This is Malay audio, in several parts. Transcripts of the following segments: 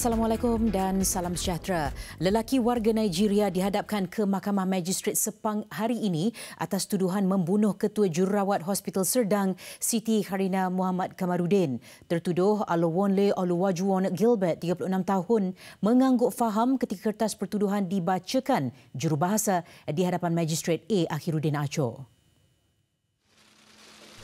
Assalamualaikum dan salam sejahtera. Lelaki warga Nigeria dihadapkan ke Mahkamah Magistrate Sepang hari ini atas tuduhan membunuh Ketua Jururawat Hospital Serdang Siti Khairina Muhammad Kamarudin. Tertuduh Olowonle Oluwajuwon Gilbert, 36 tahun, mengangguk faham ketika kertas pertuduhan dibacakan jurubahasa di hadapan Magistrate A. Akhiruddin Acho.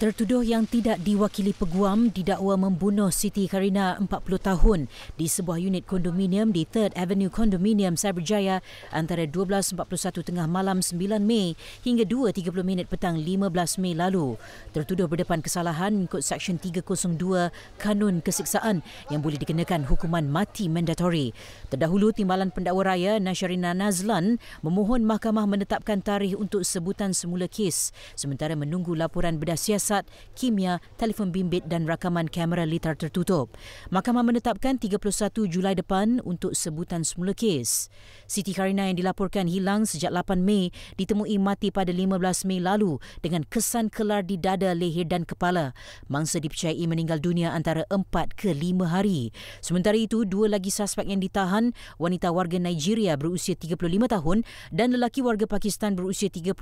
Tertuduh yang tidak diwakili peguam didakwa membunuh Siti Khairina 40 tahun di sebuah unit kondominium di 3rd Avenue Condominium Cyberjaya antara 12.41 tengah malam 9 Mei hingga 2.30 petang 15 Mei lalu. Tertuduh berdepan kesalahan mengikut Seksyen 302 Kanun Kesiksaan yang boleh dikenakan hukuman mati mandatori. Terdahulu, Timbalan Pendakwa Raya Nasharina Nazlan memohon mahkamah menetapkan tarikh untuk sebutan semula kes sementara menunggu laporan bedah siasat, kimia, telefon bimbit dan rakaman kamera litar tertutup. Mahkamah menetapkan 31 Julai depan untuk sebutan semula kes. Siti Khairina yang dilaporkan hilang sejak 8 Mei ditemui mati pada 15 Mei lalu dengan kesan kelar di dada, leher dan kepala. Mangsa dipercayai meninggal dunia antara 4 ke 5 hari. Sementara itu, dua lagi suspek yang ditahan, wanita warga Nigeria berusia 35 tahun dan lelaki warga Pakistan berusia 38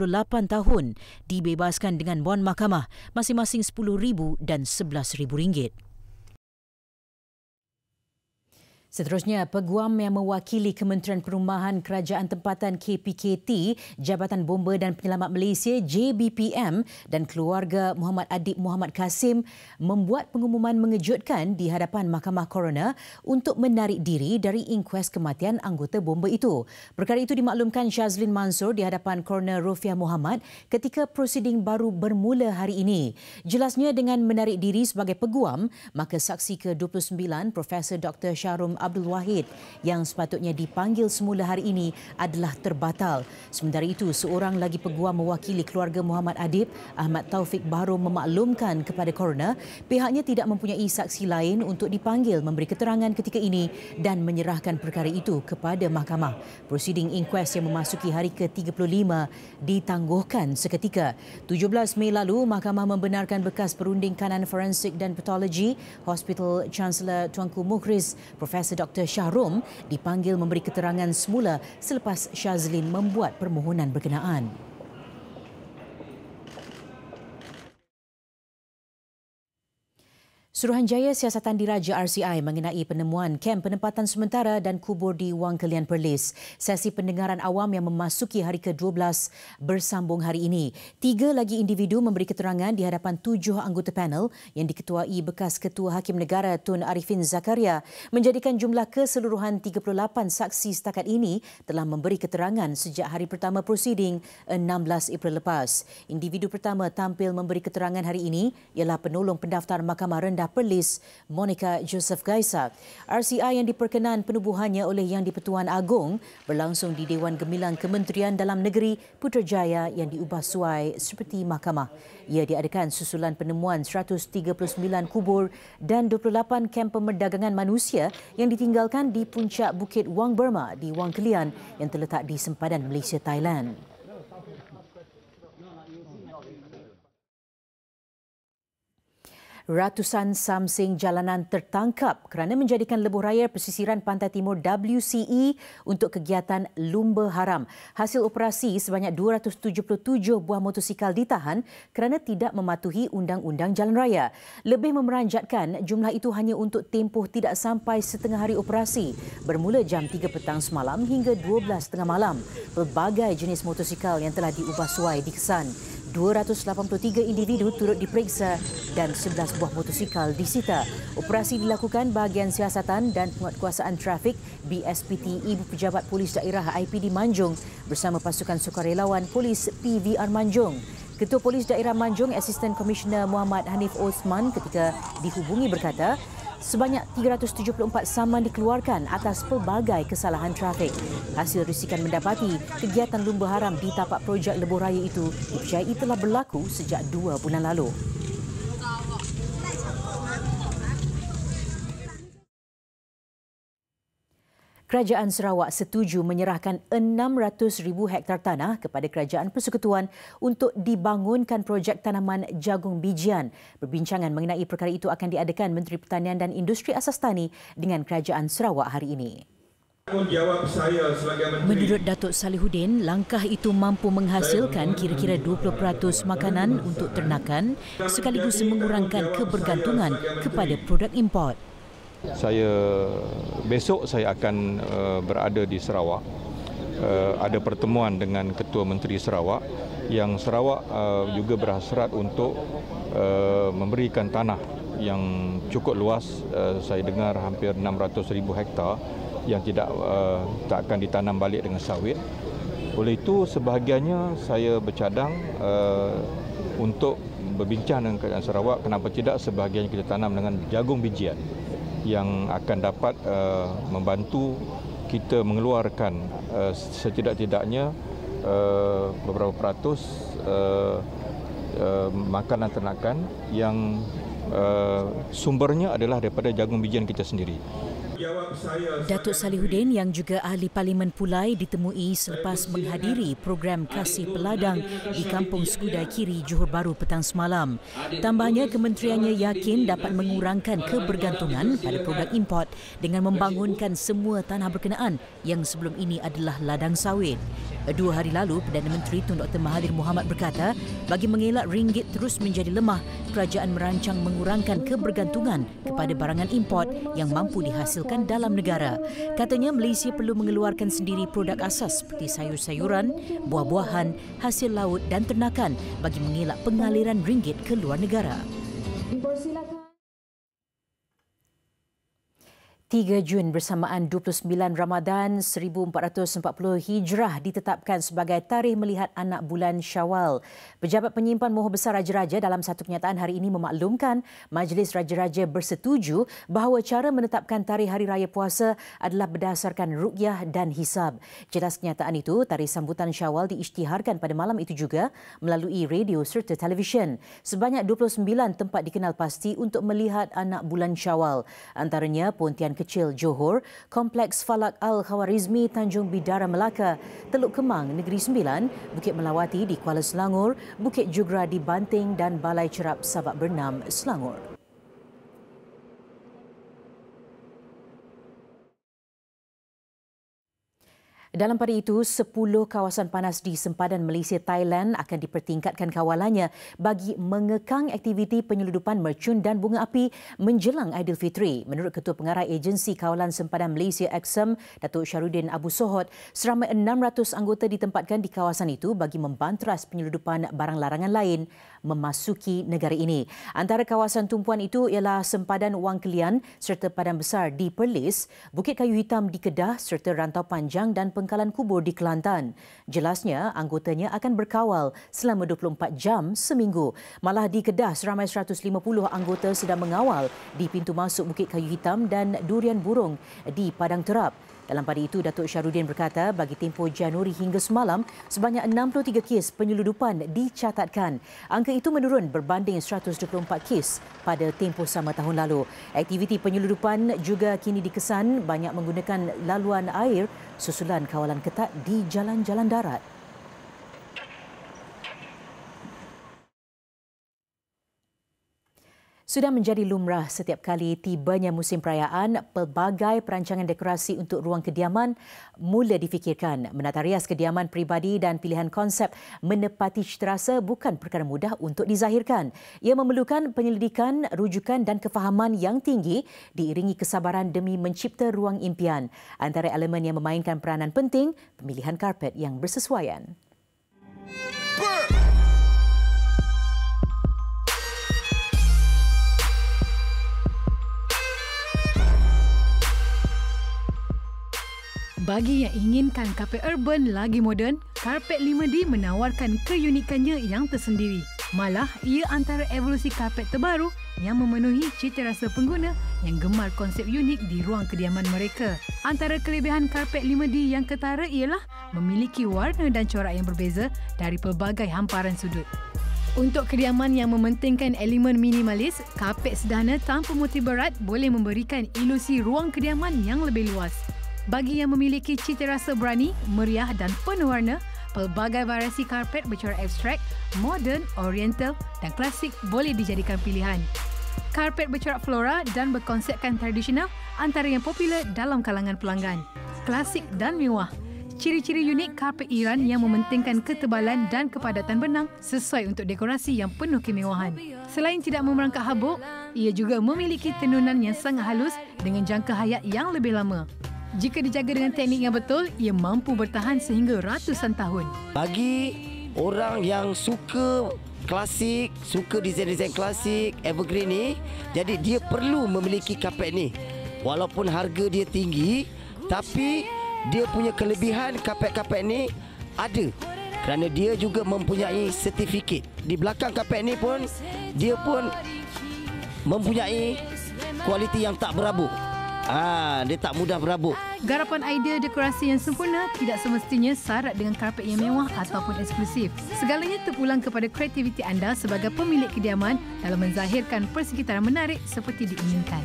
tahun, dibebaskan dengan bon mahkamah masing-masing RM10,000 dan RM11,000. Seterusnya, peguam yang mewakili Kementerian Perumahan Kerajaan Tempatan KPKT, Jabatan Bomba dan Penyelamat Malaysia JBPM dan keluarga Muhammad Adib Muhammad Kasim membuat pengumuman mengejutkan di hadapan Mahkamah Coroner untuk menarik diri dari inkuas kematian anggota bomba itu. Perkara itu dimaklumkan Shazlin Mansur di hadapan Coroner Rofiah Muhammad ketika prosiding baru bermula hari ini. Jelasnya, dengan menarik diri sebagai peguam, maka saksi ke-29 Profesor Dr. Sharum Abdul Wahid yang sepatutnya dipanggil semula hari ini adalah terbatal. Sementara itu, seorang lagi peguam mewakili keluarga Muhammad Adib, Ahmad Taufik Bahrom, memaklumkan kepada coroner pihaknya tidak mempunyai saksi lain untuk dipanggil memberi keterangan ketika ini dan menyerahkan perkara itu kepada mahkamah. Prosiding inquest yang memasuki hari ke-35 ditangguhkan seketika. 17 Mei lalu, mahkamah membenarkan bekas perunding kanan forensik dan patologi Hospital Chancellor Tuanku Mukhriz, Profesor Dr. Shahrom, dipanggil memberi keterangan semula selepas Shazlin membuat permohonan berkenaan. Suruhanjaya Siasatan Diraja RCI mengenai penemuan kem penempatan sementara dan kubur di Wang Kelian Perlis. Sesi pendengaran awam yang memasuki hari ke-12 bersambung hari ini. 3 lagi individu memberi keterangan di hadapan 7 anggota panel yang diketuai bekas Ketua Hakim Negara Tun Arifin Zakaria, menjadikan jumlah keseluruhan 38 saksi setakat ini telah memberi keterangan sejak hari pertama prosiding 16 April lepas. Individu pertama tampil memberi keterangan hari ini ialah penolong pendaftar Mahkamah Rendah Perlis, Monica Joseph Gaisa. RCI yang diperkenan penubuhannya oleh Yang di-Pertuan Agong berlangsung di Dewan Gemilang Kementerian Dalam Negeri Putrajaya yang diubah suai seperti mahkamah. Ia diadakan susulan penemuan 139 kubur dan 28 kem pemerdagangan manusia yang ditinggalkan di puncak Bukit Wang Burma di Wang Kelian yang terletak di sempadan Malaysia, Thailand. Ratusan samseng jalanan tertangkap kerana menjadikan lebuh raya pesisiran pantai timur WCE untuk kegiatan lumba haram. Hasil operasi, sebanyak 277 buah motosikal ditahan kerana tidak mematuhi undang-undang jalan raya. Lebih memeranjatkan, jumlah itu hanya untuk tempoh tidak sampai setengah hari operasi, bermula jam 3 petang semalam hingga 12 tengah malam. Pelbagai jenis motosikal yang telah diubah suai dikesan. 283 individu turut diperiksa dan 11 buah motosikal disita. Operasi dilakukan bahagian siasatan dan penguatkuasaan trafik BSPT Ibu Pejabat Polis Daerah IPD Manjung bersama pasukan sukarelawan Polis PVR Manjung. Ketua Polis Daerah Manjung, Asisten Komisioner Muhammad Hanif Osman ketika dihubungi berkata, sebanyak 374 saman dikeluarkan atas pelbagai kesalahan trafik. Hasil risikan mendapati kegiatan lumba haram di tapak projek lebuh raya itu dipercayai telah berlaku sejak 2 bulan lalu. Kerajaan Sarawak setuju menyerahkan 600,000 hektar tanah kepada Kerajaan Persekutuan untuk dibangunkan projek tanaman jagung bijian. Perbincangan mengenai perkara itu akan diadakan Menteri Pertanian dan Industri Asas Tani dengan Kerajaan Sarawak hari ini. Menurut Datuk Salihuddin, langkah itu mampu menghasilkan kira-kira 20% makanan untuk ternakan sekaligus mengurangkan kebergantungan kepada produk import. Besok saya akan berada di Sarawak. Ada pertemuan dengan Ketua Menteri Sarawak yang Sarawak juga berhasrat untuk memberikan tanah yang cukup luas. Saya dengar hampir 600,000 hektar yang tak akan ditanam balik dengan sawit. Oleh itu sebahagiannya saya bercadang untuk berbincang dengan Kerajaan Sarawak kenapa tidak sebahagiannya kita tanam dengan jagung bijian yang akan dapat membantu kita mengeluarkan setidak-tidaknya beberapa peratus makanan ternakan yang sumbernya adalah daripada jagung bijian kita sendiri. Datuk Salihuddin yang juga ahli Parlimen Pulai ditemui selepas menghadiri program Kasih Peladang di Kampung Skudai Kiri, Johor Bahru petang semalam. Tambahnya, kementeriannya yakin dapat mengurangkan kebergantungan pada produk import dengan membangunkan semua tanah berkenaan yang sebelum ini adalah ladang sawit. 2 hari lalu, Perdana Menteri Tun Dr. Mahathir Mohamad berkata, bagi mengelak ringgit terus menjadi lemah, kerajaan merancang mengurangkan kebergantungan kepada barangan import yang mampu dihasilkan dalam negara. Katanya Malaysia perlu mengeluarkan sendiri produk asas seperti sayur-sayuran, buah-buahan, hasil laut dan ternakan bagi mengelak pengaliran ringgit ke luar negara. 3 Jun bersamaan 29 Ramadan 1440 Hijrah ditetapkan sebagai tarikh melihat anak bulan Syawal. Pejabat penyimpan Mohor Besar Raja-Raja dalam satu kenyataan hari ini memaklumkan Majlis Raja-Raja bersetuju bahawa cara menetapkan tarikh Hari Raya Puasa adalah berdasarkan ruqyah dan hisab. Jelas kenyataan itu, tarikh sambutan Syawal diisytiharkan pada malam itu juga melalui radio serta televisyen. Sebanyak 29 tempat dikenal pasti untuk melihat anak bulan Syawal. Antaranya Pontian Kecil Johor, Kompleks Falak Al-Khawarizmi Tanjung Bidara Melaka, Teluk Kemang Negeri Sembilan, Bukit Melawati di Kuala Selangor, Bukit Jugra di Banting dan Balai Cerap Sabak Bernam, Selangor. Dalam pada itu, 10 kawasan panas di sempadan Malaysia Thailand akan dipertingkatkan kawalannya bagi mengekang aktiviti penyeludupan mercun dan bunga api menjelang Aidilfitri. Menurut Ketua Pengarah Agensi Kawalan Sempadan Malaysia AXEM, Datuk Syahrudin Abu Sohod, seramai 600 anggota ditempatkan di kawasan itu bagi membantras penyeludupan barang larangan lain memasuki negara ini. Antara kawasan tumpuan itu ialah sempadan Wang Kelian serta Padang Besar di Perlis, Bukit Kayu Hitam di Kedah serta Rantau Panjang dan Pengkalan Kubur di Kelantan. Jelasnya, anggotanya akan berkawal selama 24 jam seminggu. Malah di Kedah, seramai 150 anggota sedang mengawal di pintu masuk Bukit Kayu Hitam dan Durian Burung di Padang Terap. Dalam pada itu, Datuk Syahrudin berkata bagi tempoh Januari hingga semalam, sebanyak 63 kes penyeludupan dicatatkan. Angka itu menurun berbanding 124 kes pada tempoh sama tahun lalu. Aktiviti penyeludupan juga kini dikesan banyak menggunakan laluan air susulan kawalan ketat di jalan-jalan darat. Sudah menjadi lumrah setiap kali tibanya musim perayaan, pelbagai perancangan dekorasi untuk ruang kediaman mula difikirkan. Menata rias kediaman peribadi dan pilihan konsep menepati citarasa bukan perkara mudah untuk dizahirkan. Ia memerlukan penyelidikan, rujukan dan kefahaman yang tinggi diiringi kesabaran demi mencipta ruang impian. Antara elemen yang memainkan peranan penting, pemilihan karpet yang bersesuaian. Bagi yang inginkan karpet urban lagi moden, karpet 5D menawarkan keunikannya yang tersendiri. Malah, ia antara evolusi karpet terbaru yang memenuhi cita rasa pengguna yang gemar konsep unik di ruang kediaman mereka. Antara kelebihan karpet 5D yang ketara ialah memiliki warna dan corak yang berbeza dari pelbagai hamparan sudut. Untuk kediaman yang mementingkan elemen minimalis, karpet sederhana tanpa motif berat boleh memberikan ilusi ruang kediaman yang lebih luas. Bagi yang memiliki cita rasa berani, meriah dan penuh warna, pelbagai variasi karpet bercorak abstrak, moden, oriental dan klasik boleh dijadikan pilihan. Karpet bercorak flora dan berkonsepkan tradisional antara yang popular dalam kalangan pelanggan. Klasik dan mewah. Ciri-ciri unik karpet Iran yang mementingkan ketebalan dan kepadatan benang sesuai untuk dekorasi yang penuh kemewahan. Selain tidak memerangkap habuk, ia juga memiliki tenunan yang sangat halus dengan jangka hayat yang lebih lama. Jika dijaga dengan teknik yang betul, ia mampu bertahan sehingga ratusan tahun. Bagi orang yang suka klasik, suka desain-desain klasik, evergreen ni, jadi dia perlu memiliki karpet ni. Walaupun harga dia tinggi, tapi dia punya kelebihan karpet-karpet ni ada kerana dia juga mempunyai sertifikat. Di belakang karpet ni pun dia pun mempunyai kualiti yang tak berabuk. Dia tak mudah berabuk. Garapan idea dekorasi yang sempurna tidak semestinya syarat dengan karpet yang mewah ataupun eksklusif. Segalanya terpulang kepada kreativiti anda sebagai pemilik kediaman dalam menzahirkan persekitaran menarik seperti diinginkan.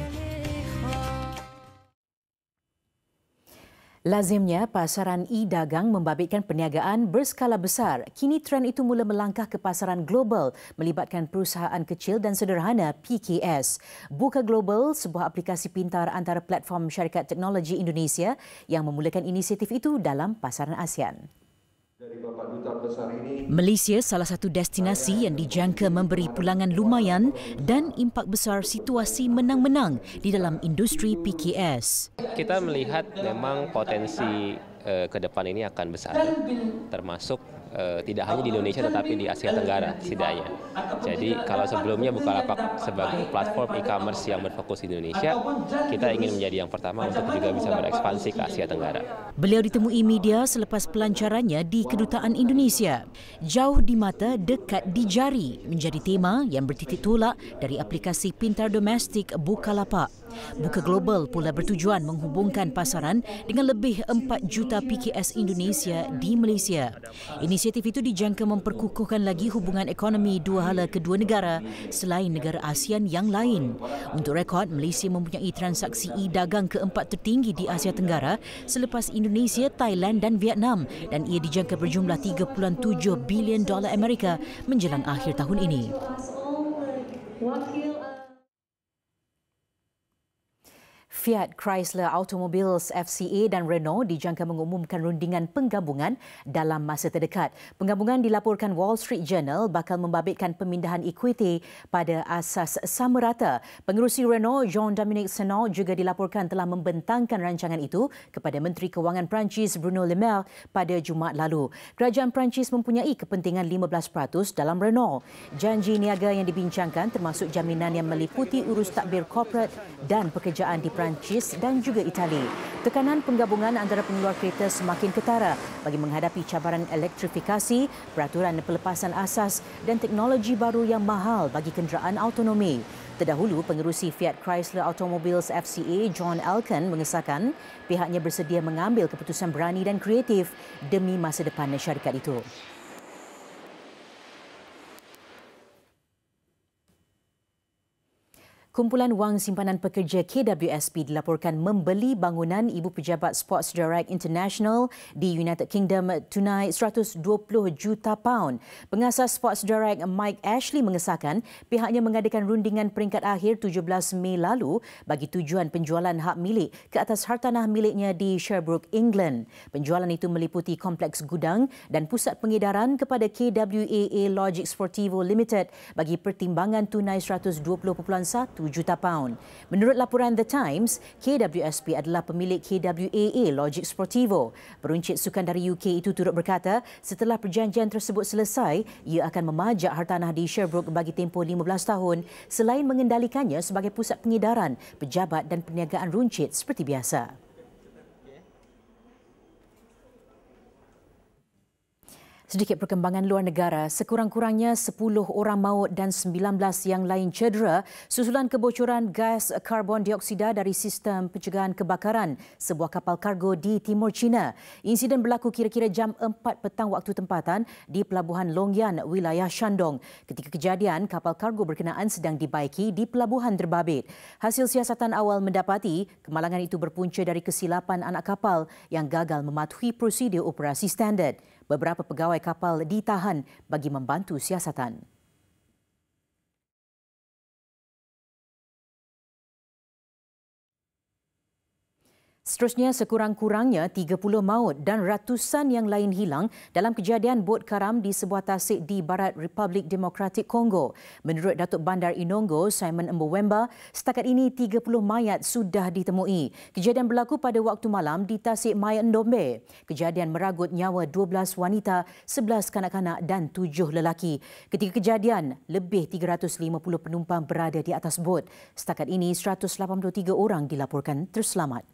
Lazimnya, pasaran e-dagang membabitkan perniagaan berskala besar. Kini trend itu mula melangkah ke pasaran global melibatkan perusahaan kecil dan sederhana PKS. Buka Global, sebuah aplikasi pintar antara platform syarikat teknologi Indonesia yang memulakan inisiatif itu dalam pasaran ASEAN. Malaysia salah satu destinasi yang dijangka memberi pulangan lumayan dan impak besar situasi menang-menang di dalam industri PKS. Kita melihat memang potensi ke depan ini akan besar, termasuk tidak hanya di Indonesia tetapi di Asia Tenggara setidaknya. Jadi kalau sebelumnya Bukalapak sebagai platform e-commerce yang berfokus di Indonesia, kita ingin menjadi yang pertama untuk juga bisa berekspansi ke Asia Tenggara. Beliau ditemui media selepas pelancarannya di Kedutaan Indonesia. Jauh di mata, dekat di jari menjadi tema yang bertitik tolak dari aplikasi pintar domestik Bukalapak. Buka Global pula bertujuan menghubungkan pasaran dengan lebih 4 juta PKS Indonesia di Malaysia. Inisiatif itu dijangka memperkukuhkan lagi hubungan ekonomi dua hala kedua negara selain negara ASEAN yang lain. Untuk rekod, Malaysia mempunyai transaksi e-dagang keempat tertinggi di Asia Tenggara selepas Indonesia, Thailand dan Vietnam, dan ia dijangka berjumlah $3.7 bilion Amerika menjelang akhir tahun ini. Fiat Chrysler Automobiles FCA dan Renault dijangka mengumumkan rundingan penggabungan dalam masa terdekat. Penggabungan dilaporkan Wall Street Journal bakal membabitkan pemindahan ekuiti pada asas sama rata. Pengerusi Renault, Jean-Dominique Senard, juga dilaporkan telah membentangkan rancangan itu kepada Menteri Kewangan Perancis Bruno Le Maire pada Jumaat lalu. Kerajaan Perancis mempunyai kepentingan 15% dalam Renault. Janji niaga yang dibincangkan termasuk jaminan yang meliputi urus takbir korporat dan pekerjaan di Perancis dan juga Itali. Tekanan penggabungan antara pengeluar kereta semakin ketara bagi menghadapi cabaran elektrifikasi, peraturan pelepasan asas dan teknologi baru yang mahal bagi kenderaan autonomi. Terdahulu, pengerusi Fiat Chrysler Automobiles FCA, John Elkann, mengesahkan pihaknya bersedia mengambil keputusan berani dan kreatif demi masa depan syarikat itu. Kumpulan Wang Simpanan Pekerja KWSP dilaporkan membeli bangunan Ibu Pejabat Sports Direct International di United Kingdom tunai £120 juta. Pengasas Sports Direct Mike Ashley mengesahkan pihaknya mengadakan rundingan peringkat akhir 17 Mei lalu bagi tujuan penjualan hak milik ke atas hartanah miliknya di Sherbrooke, England. Penjualan itu meliputi kompleks gudang dan pusat pengedaran kepada KWAA Logic Sportivo Limited bagi pertimbangan tunai £120.1 juta. Menurut laporan The Times, KWSP adalah pemilik KWAA Logic Sportivo. Peruncit sukan dari UK itu turut berkata, setelah perjanjian tersebut selesai, ia akan memajak hartanah di Sherbrooke bagi tempoh 15 tahun selain mengendalikannya sebagai pusat pengedaran, pejabat dan perniagaan runcit seperti biasa. Sedikit perkembangan luar negara, sekurang-kurangnya 10 orang maut dan 19 yang lain cedera susulan kebocoran gas karbon dioksida dari sistem pencegahan kebakaran sebuah kapal kargo di Timur China. Insiden berlaku kira-kira jam 4 petang waktu tempatan di Pelabuhan Longyan, wilayah Shandong. Ketika kejadian, kapal kargo berkenaan sedang dibaiki di Pelabuhan terbabit. Hasil siasatan awal mendapati kemalangan itu berpunca dari kesilapan anak kapal yang gagal mematuhi prosedur operasi standard. Beberapa pegawai kapal ditahan bagi membantu siasatan. Seterusnya, sekurang-kurangnya 30 maut dan ratusan yang lain hilang dalam kejadian bot karam di sebuah tasik di barat Republik Demokratik Kongo. Menurut Datuk Bandar Inongo, Simon Mbowemba, setakat ini 30 mayat sudah ditemui. Kejadian berlaku pada waktu malam di tasik Maya Ndombe. Kejadian meragut nyawa 12 wanita, 11 kanak-kanak dan 7 lelaki. Ketika kejadian, lebih 350 penumpang berada di atas bot. Setakat ini, 183 orang dilaporkan terselamat.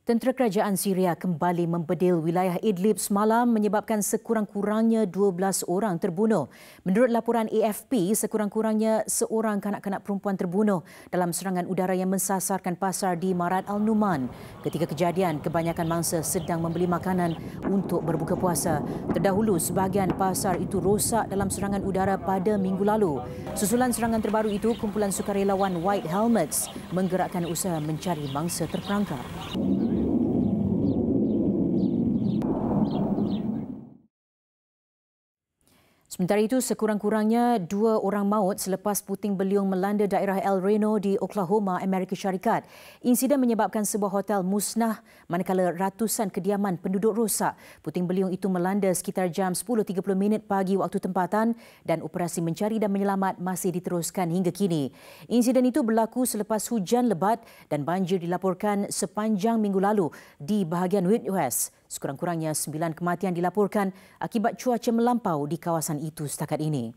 Tentera Kerajaan Syria kembali membedil wilayah Idlib semalam menyebabkan sekurang-kurangnya 12 orang terbunuh. Menurut laporan AFP, sekurang-kurangnya seorang kanak-kanak perempuan terbunuh dalam serangan udara yang mensasarkan pasar di Marat Al-Numan. Ketika kejadian, kebanyakan mangsa sedang membeli makanan untuk berbuka puasa. Terdahulu, sebahagian pasar itu rosak dalam serangan udara pada minggu lalu. Susulan serangan terbaru itu, kumpulan sukarelawan White Helmets menggerakkan usaha mencari mangsa terperangkap. Sementara itu, sekurang-kurangnya 2 orang maut selepas puting beliung melanda daerah El Reno di Oklahoma, Amerika Syarikat. Insiden menyebabkan sebuah hotel musnah manakala ratusan kediaman penduduk rosak. Puting beliung itu melanda sekitar jam 10.30 pagi waktu tempatan dan operasi mencari dan menyelamat masih diteruskan hingga kini. Insiden itu berlaku selepas hujan lebat dan banjir dilaporkan sepanjang minggu lalu di bahagian Midwest. Sekurang-kurangnya 9 kematian dilaporkan akibat cuaca melampau di kawasan itu setakat ini.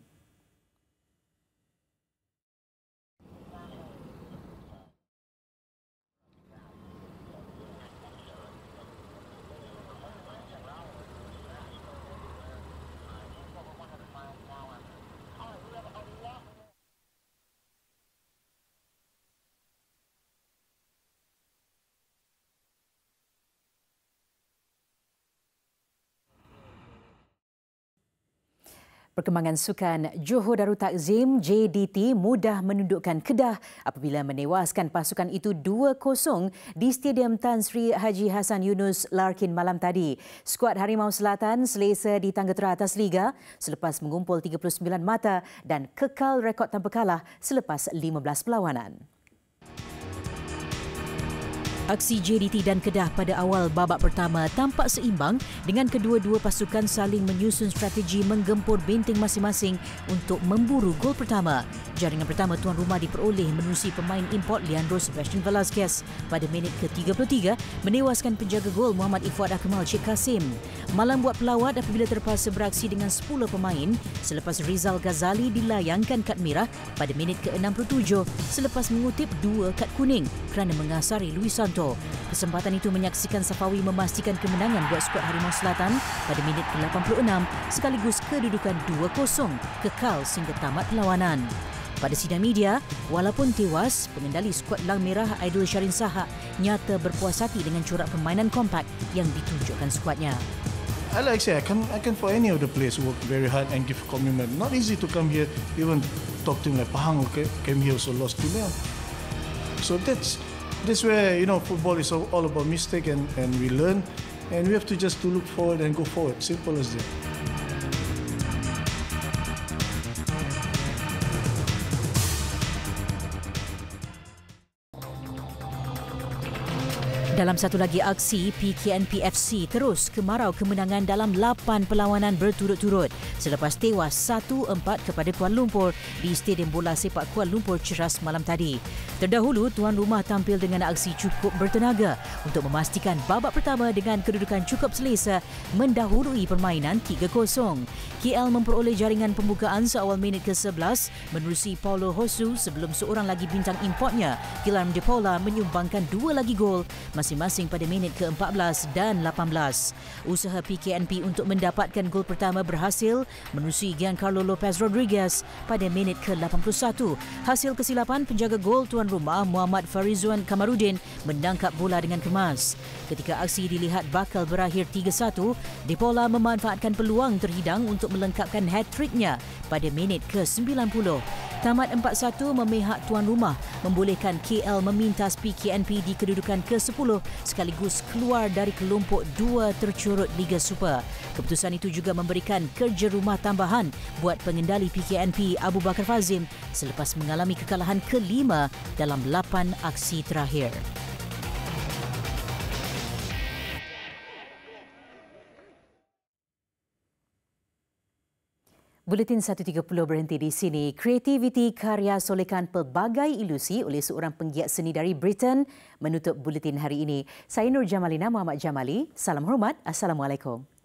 Perkembangan sukan, Johor Darul Takzim JDT mudah menundukkan Kedah apabila menewaskan pasukan itu 2-0 di Stadium Tan Sri Haji Hassan Yunus Larkin malam tadi. Skuad Harimau Selatan selesa di tangga teratas Liga selepas mengumpul 39 mata dan kekal rekod tanpa kalah selepas 15 perlawanan. Aksi JDT dan Kedah pada awal babak pertama tampak seimbang dengan kedua-dua pasukan saling menyusun strategi menggempur benteng masing-masing untuk memburu gol pertama. Jaringan pertama tuan rumah diperoleh menerusi pemain import Leandro Sebastian Velasquez pada minit ke-33 menewaskan penjaga gol Muhammad Ifuad Akmal Sheikh Kasim. Malam buat pelawat apabila terpaksa beraksi dengan 10 pemain selepas Rizal Ghazali dilayangkan kad merah pada minit ke-67 selepas mengutip 2 kad kuning kerana mengasari Luis Santo. Kesempatan itu menyaksikan Safawi memastikan kemenangan buat skuad Harimau Selatan pada minit ke-86 sekaligus kedudukan 2-0 kekal sehingga tamat perlawanan. Pada sidang media, walaupun tewas, pengendali skuad Lang Merah Aidil Syarin Sahak nyata berpuas hati dengan corak permainan kompak yang ditunjukkan skuadnya. I like say I can for any of the players work very hard and give commitment. Not easy to come here, even talk to him like Pahang came here also lost 2-0. So that's where football is all about mistake and we learn and we have to just to look forward and go forward. Simple as that. Dalam satu lagi aksi, PKNP FC terus kemarau kemenangan dalam 8 perlawanan berturut-turut selepas tewas 1-4 kepada Kuala Lumpur di Stadium Bola Sepak Kuala Lumpur Ceras malam tadi. Terdahulu, tuan rumah tampil dengan aksi cukup bertenaga untuk memastikan babak pertama dengan kedudukan cukup selesa mendahului permainan 3-0. KL memperoleh jaringan pembukaan seawal minit ke-11 menerusi Paulo Hosu sebelum seorang lagi bintang importnya, Guilherme de Paula, menyumbangkan 2 lagi gol masing-masing pada minit ke-14 dan 18. Usaha PKNP untuk mendapatkan gol pertama berhasil menerusi Giancarlo Lopez Rodriguez pada minit ke-81. Hasil kesilapan penjaga gol tuan rumah Muhammad Farizwan Kamarudin menangkap bola dengan kemas. Ketika aksi dilihat bakal berakhir 3-1, Depola memanfaatkan peluang terhidang untuk melengkapkan hat-tricknya pada minit ke-90. Tamat 4-1 memihak tuan rumah, membolehkan KL memintas PKNP di kedudukan ke-10 sekaligus keluar dari kelompok 2 tercurut Liga Super. Keputusan itu juga memberikan kerja rumah tambahan buat pengendali PKNP Abu Bakar Fazim selepas mengalami kekalahan ke-5 dalam 8 aksi terakhir. Buletin 1.30 berhenti di sini. Kreativiti karya solekan pelbagai ilusi oleh seorang penggiat seni dari Britain menutup buletin hari ini. Saya Nur Jamalina Muhammad Jamali. Salam hormat. Assalamualaikum.